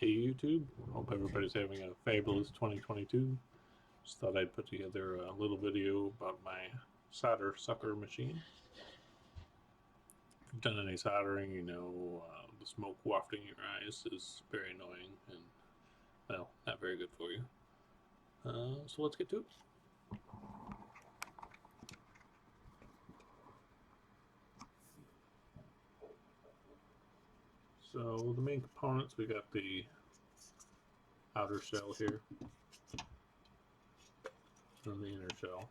Hey YouTube, hope everybody's having a fabulous 2022. Just thought I'd put together a little video about my solder sucker machine. If you've done any soldering, you know the smoke wafting your eyes is very annoying and, well, not very good for you. So let's get to it. So the main components, we got the outer shell here and the inner shell.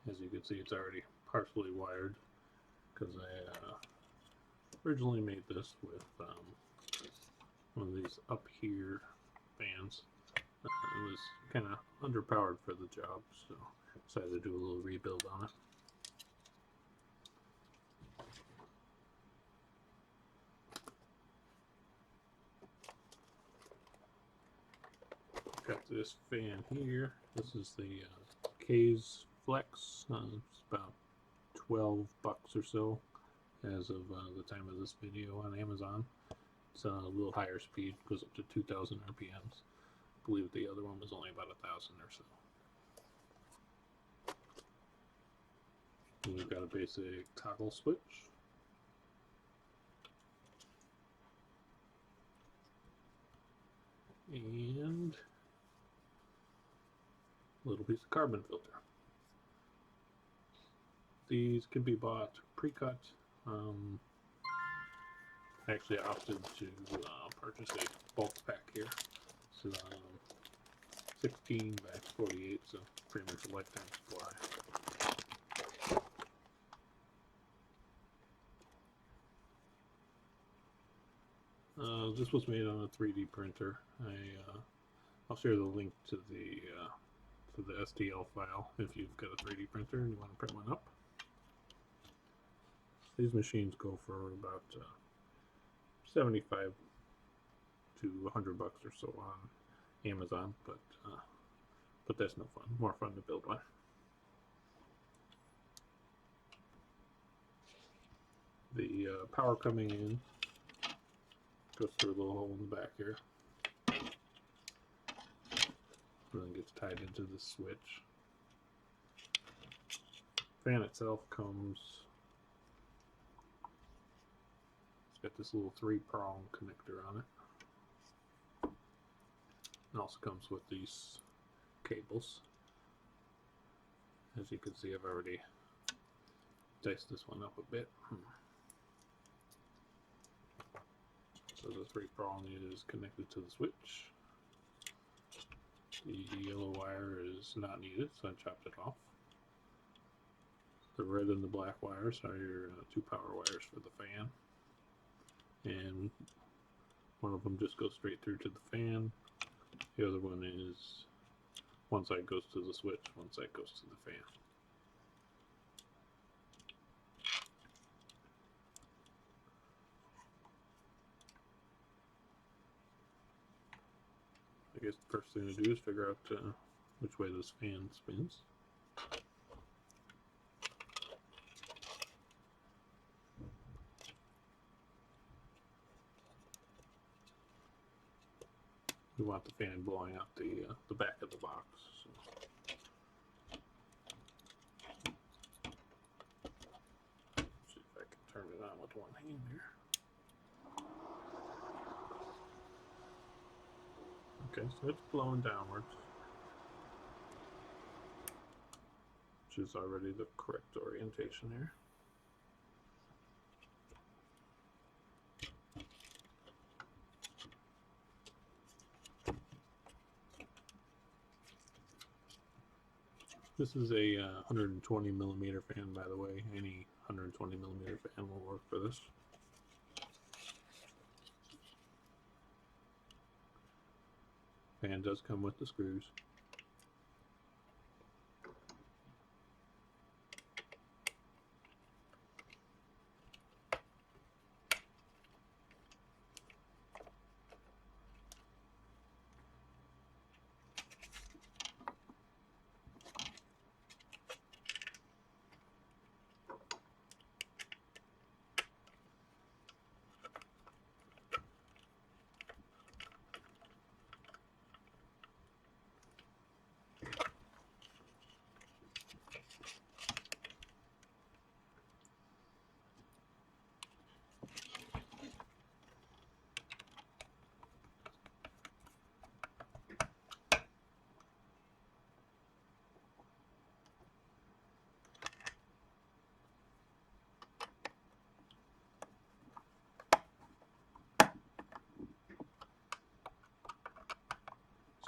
As you can see, it's already partially wired because I originally made this with one of these up here fans. It was kind of underpowered for the job, so decided to do a little rebuild on it. Got this fan here. This is the K's Flex. It's about 12 bucks or so as of the time of this video on Amazon. It's a little higher speed, goes up to 2,000 RPMs. I believe the other one was only about 1,000 or so. And we've got a basic toggle switch. And a little piece of carbon filter. These can be bought pre-cut. I actually opted to purchase a bulk pack here. This is 16 by 48, so pretty much a lifetime supply. This was made on a 3D printer. I'll share the link to the STL file if you've got a 3D printer and you want to print one up. These machines go for about 75 to 100 bucks or so on Amazon, but that's no fun. More fun to build one. The power coming in goes through a little hole in the back here. And then gets tied into the switch. Fan itself comes. It's got this little 3-prong connector on it. It also comes with these cables. As you can see, I've already diced this one up a bit. So the 3-prong is connected to the switch. The yellow wire is not needed, so I chopped it off. The red and the black wires are your 2 power wires for the fan. And one of them just goes straight through to the fan. The other one is, one side goes to the switch, one side goes to the fan. I guess the first thing to do is figure out which way this fan spins. We want the fan blowing out the back of the box. So. See if I can turn it on with one hand here. Okay, so it's blowing downwards, which is already the correct orientation here. This is a 120 millimeter fan, by the way. Any 120 millimeter fan will work for this. Fan does come with the screws.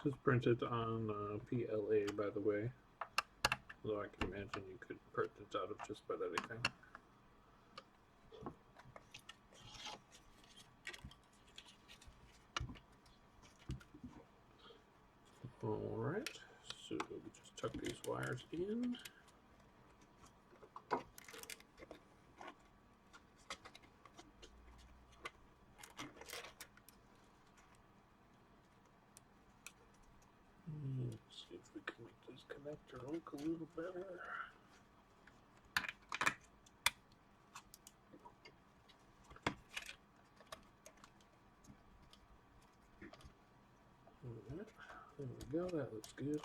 This is printed on PLA, by the way. Although I can imagine you could print it out of just about anything. Alright, so we just tuck these wires in. Let's see if we can make this connector look a little better. Alright, there we go, that looks good.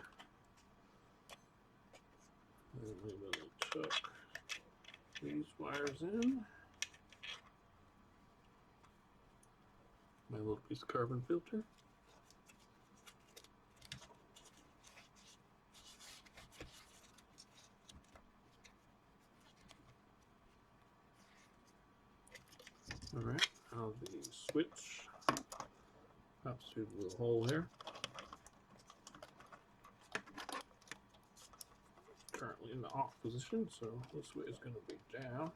And we will tuck these wires in. My little piece of carbon filter. Alright, now the switch pops through the little hole there. Currently in the off position, so this way is going to be down.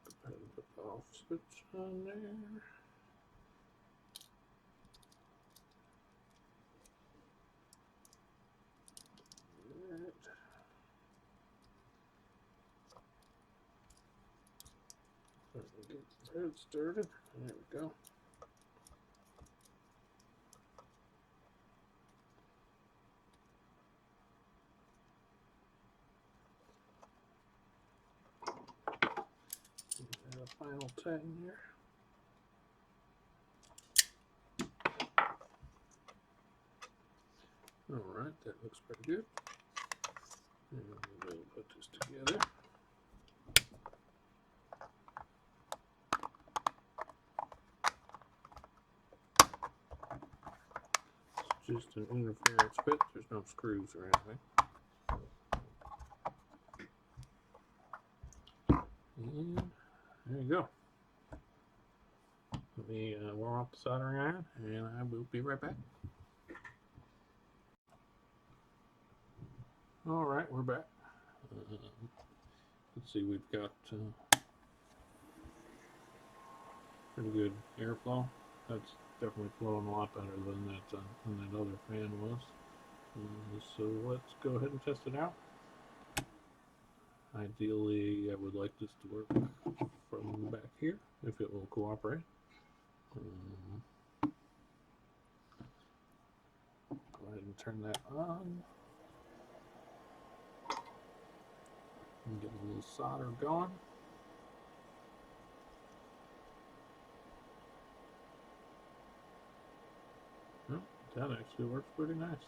Go ahead and put the off switch on there. Alright. Get the thread started. There we go. And a final tighten here. Alright, that looks pretty good. And we'll put this together. It's just an interference bit, there's no screws or anything. And there you go. Let me warm up the soldering iron and I will be right back. Alright, we're back. Let's see, we've got pretty good airflow. That's definitely flowing a lot better than that other fan was. So let's go ahead and test it out. Ideally, I would like this to work from back here, if it will cooperate. Go ahead and turn that on. And get a little solder going. Well, that actually works pretty nice.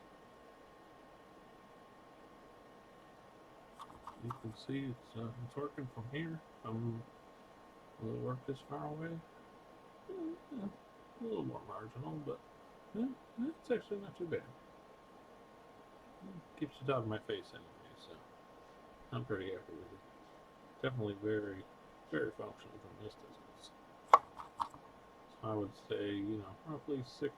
You can see it's working from here. Will it work this far away? A little more marginal, but it's actually not too bad. It keeps it out of my face anyway, so I'm pretty happy with it. Definitely very, very functional from this distance. So I would say, roughly 6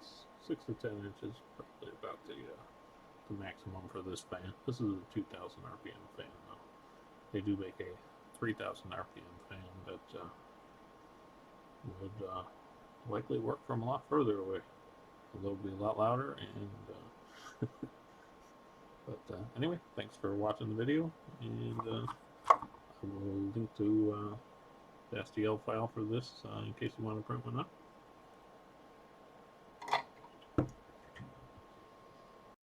to 10 inches, probably about the maximum for this fan. This is a 2,000 RPM fan, though. They do make a 3,000 RPM fan that would likely work from a lot further away. Although it would be a lot louder. And but anyway, thanks for watching the video, and I will link to the STL file for this in case you want to print one up.